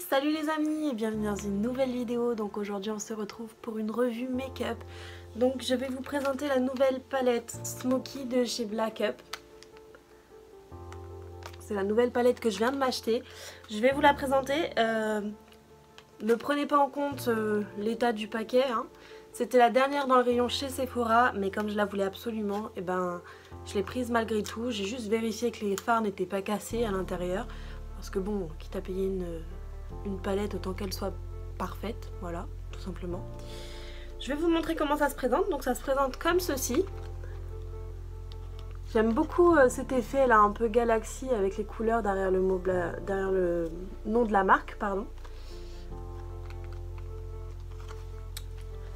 Salut les amis et bienvenue dans une nouvelle vidéo. Donc aujourd'hui on se retrouve pour une revue make-up. Donc je vais vous présenter la nouvelle palette Smoky de chez Black Up. C'est la nouvelle palette que je viens de m'acheter. Je vais vous la présenter. Ne prenez pas en compte l'état du paquet. C'était la dernière dans le rayon chez Sephora, mais comme je la voulais absolument, je l'ai prise malgré tout. J'ai juste vérifié que les fards n'étaient pas cassés à l'intérieur. Parce que bon, quitte à payer une palette, autant qu'elle soit parfaite, voilà, tout simplement. Je vais vous montrer comment ça se présente. Donc ça se présente comme ceci. J'aime beaucoup cet effet là, un peu galaxie avec les couleurs derrière le nom de la marque, pardon.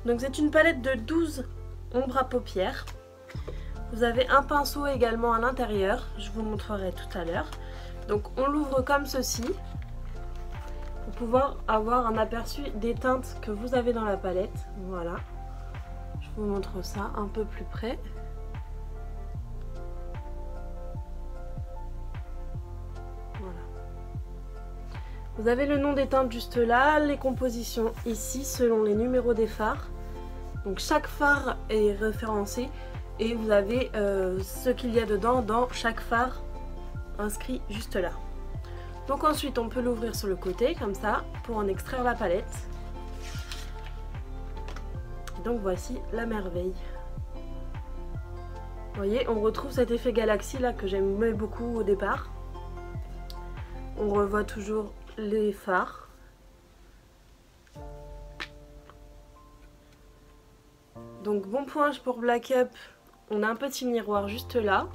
Donc c'est une palette de 12 ombres à paupières. Vous avez un pinceau également à l'intérieur, je vous montrerai tout à l'heure. Donc on l'ouvre comme ceci pour pouvoir avoir un aperçu des teintes que vous avez dans la palette. Voilà, je vous montre ça un peu plus près. Voilà. Vous avez le nom des teintes juste là, les compositions ici selon les numéros des fards. Donc chaque fard est référencé et vous avez ce qu'il y a dedans dans chaque fard inscrit juste là. Donc ensuite on peut l'ouvrir sur le côté comme ça pour en extraire la palette. Donc voici la merveille. Vous voyez, on retrouve cet effet galaxie là que j'aimais beaucoup au départ. On revoit toujours les fards. Donc bon point pour Black Up, on a un petit miroir juste là.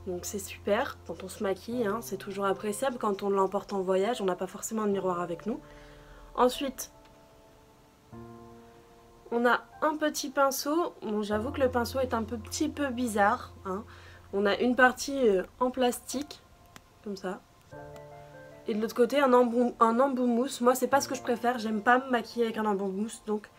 Donc c'est super quand on se maquille, c'est toujours appréciable. Quand on l'emporte en voyage, on n'a pas forcément de miroir avec nous. Ensuite, on a un petit pinceau. Bon, j'avoue que le pinceau est un petit peu bizarre. On a une partie en plastique, comme ça. Et de l'autre côté, un embout mousse. Moi, c'est pas ce que je préfère. J'aime pas me maquiller avec un embout mousse. Donc,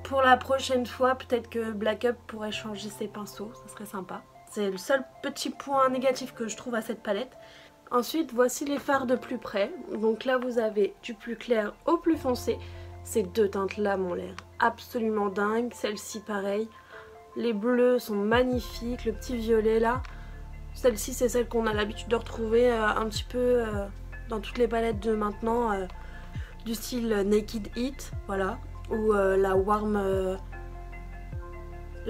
pour la prochaine fois, peut-être que Black Up pourrait changer ses pinceaux. Ça serait sympa. C'est le seul petit point négatif que je trouve à cette palette. Ensuite, voici les fards de plus près. Donc là, vous avez du plus clair au plus foncé. Ces deux teintes-là m'ont l'air absolument dingues. Celle-ci, pareil. Les bleus sont magnifiques. Le petit violet, là. Celle-ci, c'est celle qu'on a l'habitude de retrouver un petit peu dans toutes les palettes de maintenant. Du style Naked Heat, voilà. Ou la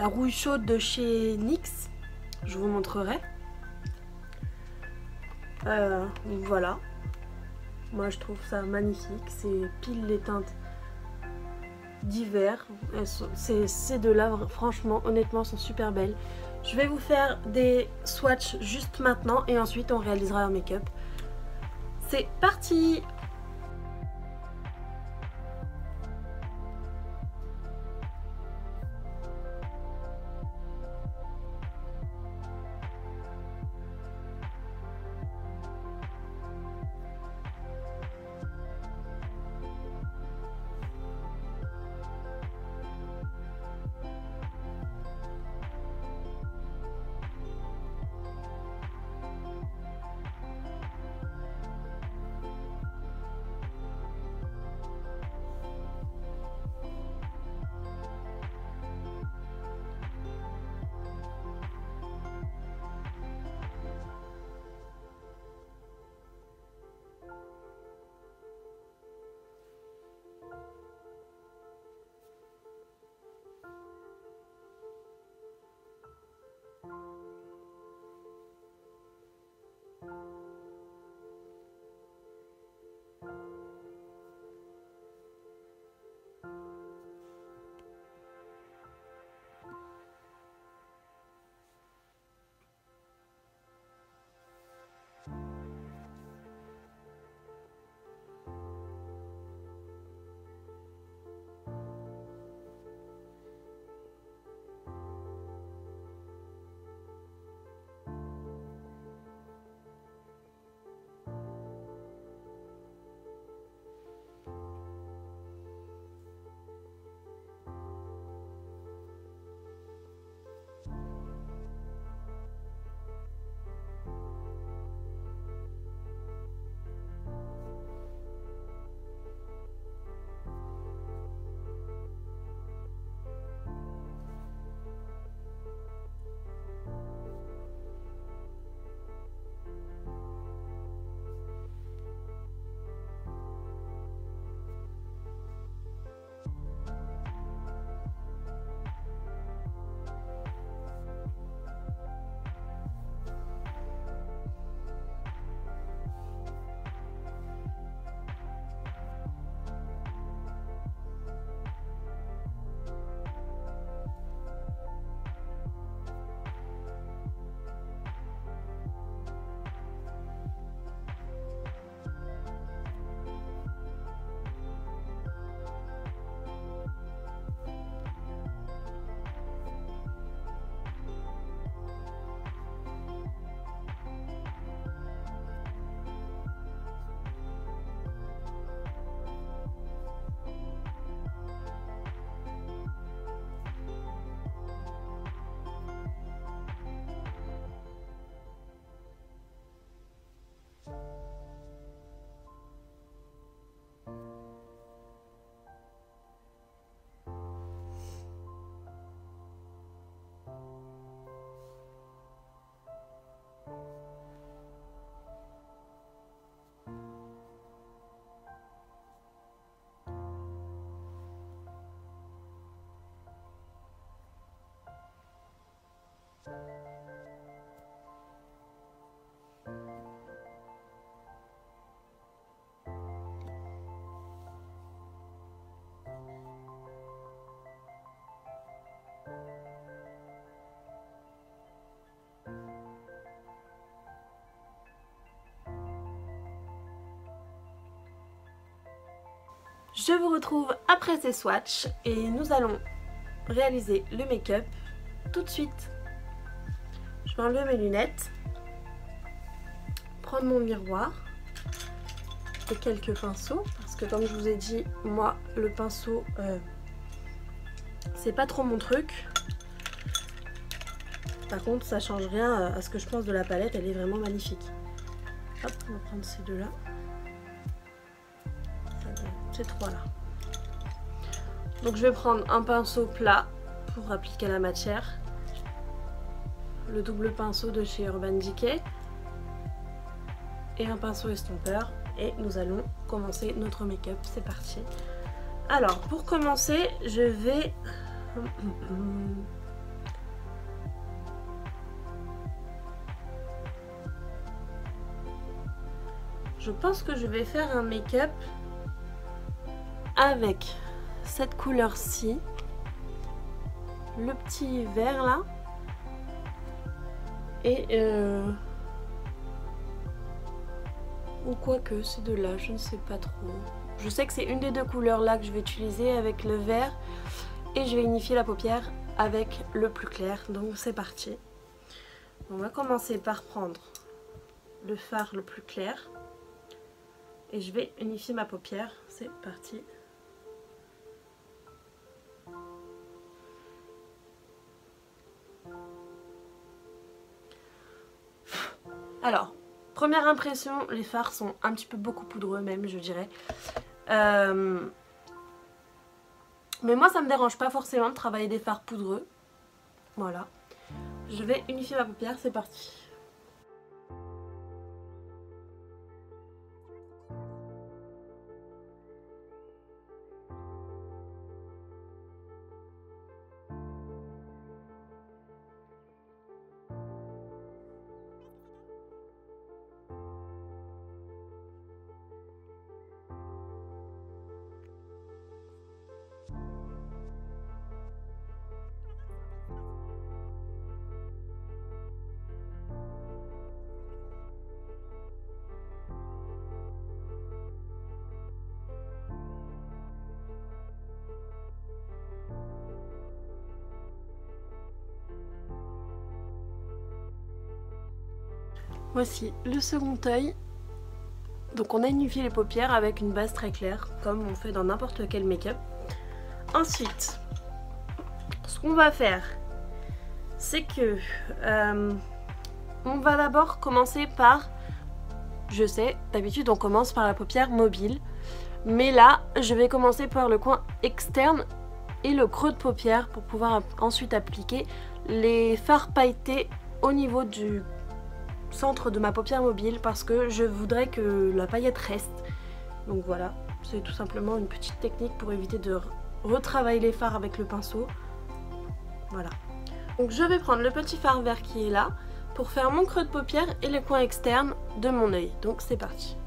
rouille chaude de chez NYX. Je vous montrerai. Voilà. Moi je trouve ça magnifique. C'est pile les teintes d'hiver. Ces deux-là, franchement, honnêtement, sont super belles. Je vais vous faire des swatchs juste maintenant et ensuite on réalisera un make-up. C'est parti! Je vous retrouve après ces swatchs et nous allons réaliser le make-up tout de suite. Je vais enlever mes lunettes, prendre mon miroir et quelques pinceaux parce que comme je vous ai dit, moi le pinceau c'est pas trop mon truc. Par contre ça change rien à ce que je pense de la palette, elle est vraiment magnifique. Hop, on va prendre ces deux là, ces trois là. Donc je vais prendre un pinceau plat pour appliquer la matière, le double pinceau de chez Urban Decay et un pinceau estompeur et nous allons commencer notre make-up. C'est parti. Alors pour commencer je vais je pense que je vais faire un make-up avec cette couleur-ci, le petit vert là, et ou quoi que c'est de là, je ne sais pas trop. Je sais que c'est une des deux couleurs là que je vais utiliser avec le vert et je vais unifier la paupière avec le plus clair. Donc c'est parti. On va commencer par prendre le fard le plus clair et je vais unifier ma paupière. C'est parti. Alors, première impression, les fards sont un petit peu beaucoup poudreux même, je dirais. Mais moi, ça me dérange pas forcément de travailler des fards poudreux. Voilà. Je vais unifier ma paupière, c'est parti. Voici le second œil. Donc on a unifié les paupières avec une base très claire, comme on fait dans n'importe quel make-up. Ensuite, ce qu'on va faire, c'est que on va d'abord commencer par, je sais, d'habitude on commence par la paupière mobile, mais là je vais commencer par le coin externe et le creux de paupière pour pouvoir ensuite appliquer les fards pailletés au niveau du centre de ma paupière mobile parce que je voudrais que la paillette reste. Donc voilà, c'est tout simplement une petite technique pour éviter de retravailler les fards avec le pinceau. Voilà. Donc je vais prendre le petit fard vert qui est là pour faire mon creux de paupière et les coins externes de mon œil. Donc c'est parti.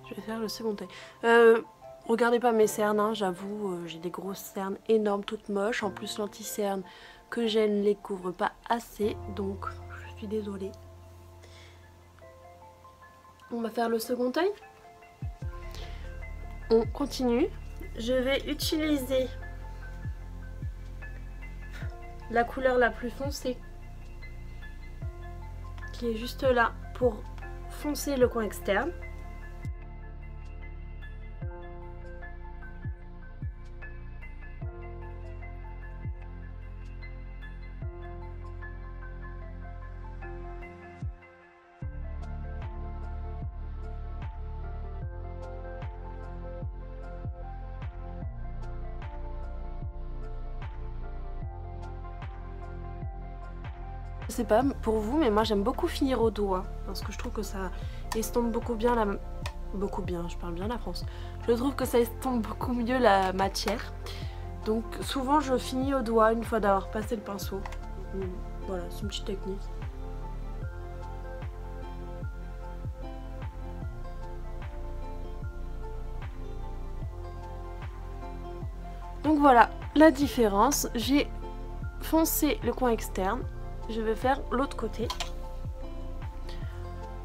Je vais faire le second œil. Regardez pas mes cernes, hein, j'avoue, j'ai des grosses cernes énormes, toutes moches. En plus, l'anti-cerne que j'ai ne les couvre pas assez, donc je suis désolée. On va faire le second œil. On continue. Je vais utiliser la couleur la plus foncée, qui est juste là, pour foncer le coin externe. Je sais pas pour vous, mais moi j'aime beaucoup finir au doigt parce que je trouve que ça estompe beaucoup bien la... Beaucoup bien, je parle bien la France. Je trouve que ça estompe beaucoup mieux la matière. Donc souvent je finis au doigt une fois d'avoir passé le pinceau. Voilà, c'est une petite technique. Donc voilà la différence. J'ai foncé le coin externe. Je vais faire l'autre côté.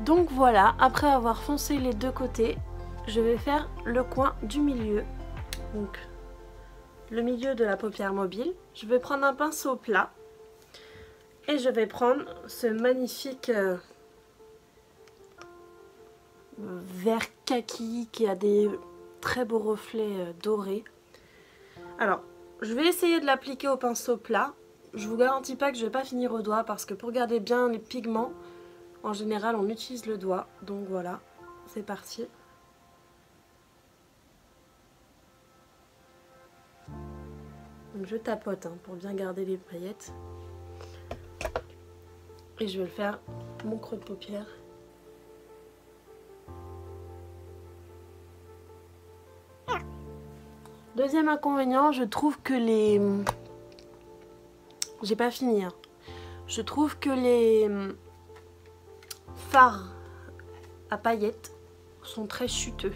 Donc voilà, après avoir foncé les deux côtés, je vais faire le coin du milieu. Donc le milieu de la paupière mobile. Je vais prendre un pinceau plat et je vais prendre ce magnifique vert kaki qui a des très beaux reflets dorés. Alors, je vais essayer de l'appliquer au pinceau plat. Je vous garantis pas que je vais pas finir au doigt parce que pour garder bien les pigments, en général on utilise le doigt. Donc voilà, c'est parti. Donc je tapote pour bien garder les paillettes. Et je vais le faire mon creux de paupière. Deuxième inconvénient, je trouve que les... J'ai pas fini. Je trouve que les fards à paillettes sont très chuteux.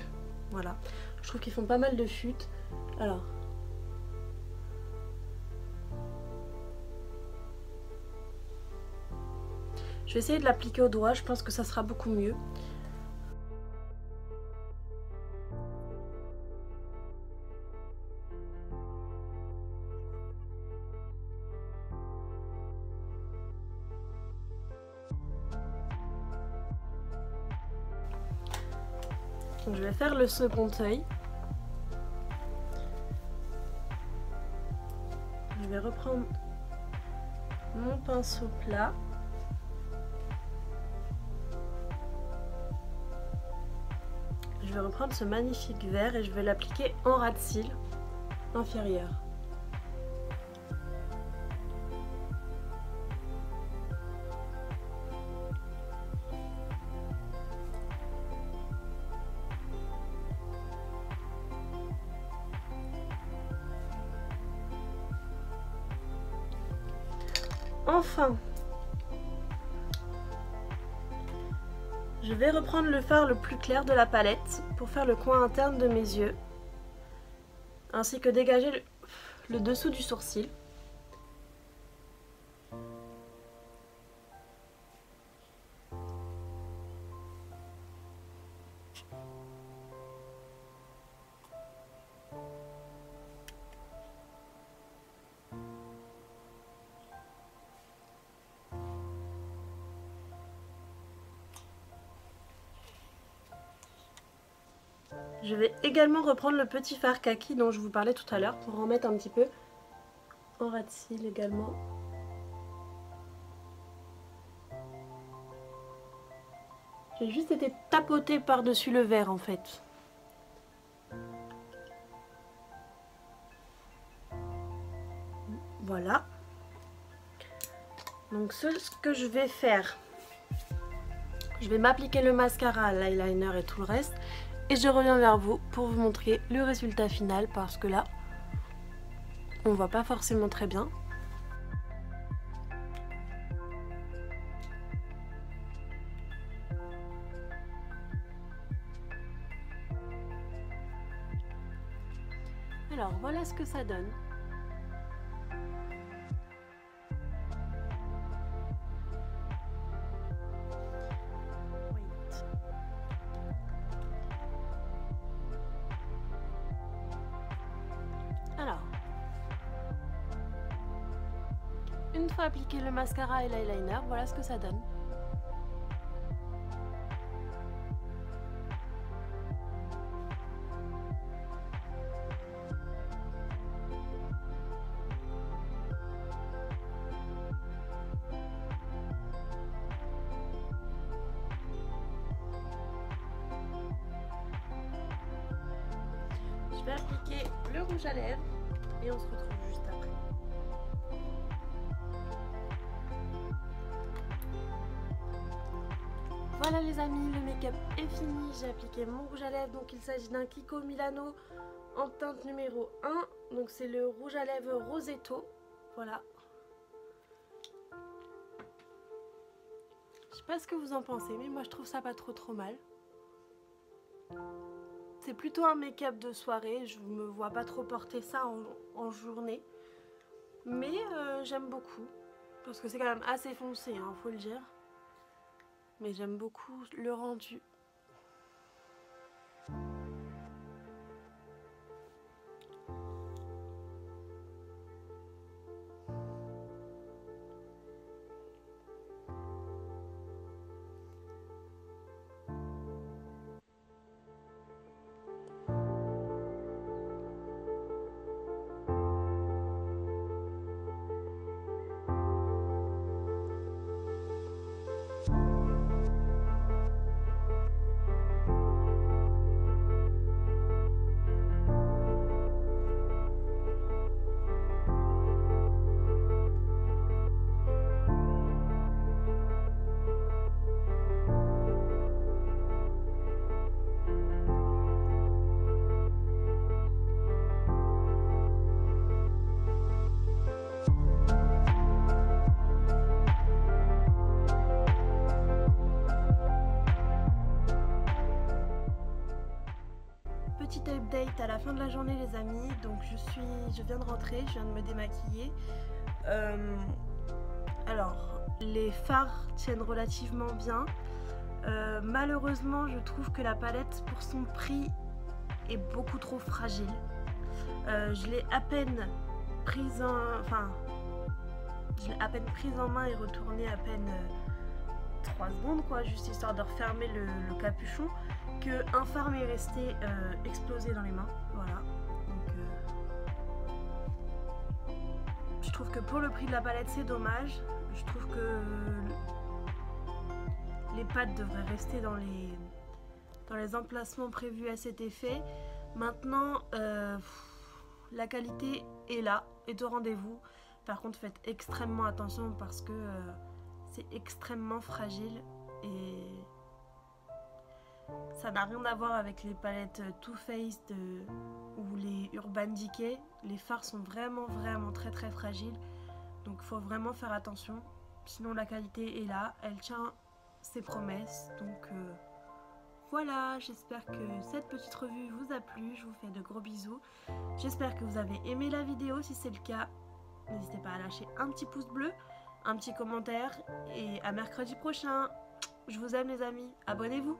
Voilà. Je trouve qu'ils font pas mal de chutes. Alors... Je vais essayer de l'appliquer au doigt, je pense que ça sera beaucoup mieux. Donc je vais faire le second œil. Je vais reprendre mon pinceau plat. Je vais reprendre ce magnifique vert et je vais l'appliquer en ras de cils inférieur. Enfin, je vais reprendre le fard le plus clair de la palette pour faire le coin interne de mes yeux, ainsi que dégager le dessous du sourcil. Je vais également reprendre le petit fard kaki dont je vous parlais tout à l'heure pour en mettre un petit peu en ras de cils également. J'ai juste été tapotée par-dessus le vert en fait. Voilà. Donc ce que je vais faire, je vais m'appliquer le mascara, l'eyeliner et tout le reste. Et je reviens vers vous pour vous montrer le résultat final parce que là, on voit pas forcément très bien. Alors voilà ce que ça donne. Alors, une fois appliqué le mascara et l'eyeliner, voilà ce que ça donne. Je vais appliquer le rouge à lèvres et on se retrouve juste après. Voilà les amis, le make-up est fini, j'ai appliqué mon rouge à lèvres, donc il s'agit d'un Kiko Milano en teinte numéro 1, donc c'est le rouge à lèvres Rosetto, voilà. Je sais pas ce que vous en pensez, mais moi je trouve ça pas trop mal. C'est plutôt un make-up de soirée, je me vois pas trop porter ça en journée, mais j'aime beaucoup, parce que c'est quand même assez foncé, hein, faut le dire. Mais j'aime beaucoup le rendu. Petit update à la fin de la journée les amis, donc je viens de rentrer, je viens de me démaquiller. Alors les fards tiennent relativement bien. Malheureusement je trouve que la palette pour son prix est beaucoup trop fragile. Je l'ai à peine prise en main et retournée à peine 3 secondes quoi, juste histoire de refermer le capuchon, que un fard m'est resté explosé dans les mains, voilà. Donc je trouve que pour le prix de la palette c'est dommage. Je trouve que les pattes devraient rester dans les emplacements prévus à cet effet. Maintenant la qualité est là, est au rendez-vous. Par contre faites extrêmement attention parce que c'est extrêmement fragile et ça n'a rien à voir avec les palettes Too Faced ou les Urban Decay. Les fards sont vraiment très fragiles, donc il faut vraiment faire attention. Sinon la qualité est là, elle tient ses promesses. Donc voilà, j'espère que cette petite revue vous a plu. Je vous fais de gros bisous. J'espère que vous avez aimé la vidéo. Si c'est le cas, n'hésitez pas à lâcher un petit pouce bleu, un petit commentaire et à mercredi prochain. Je vous aime les amis, abonnez-vous.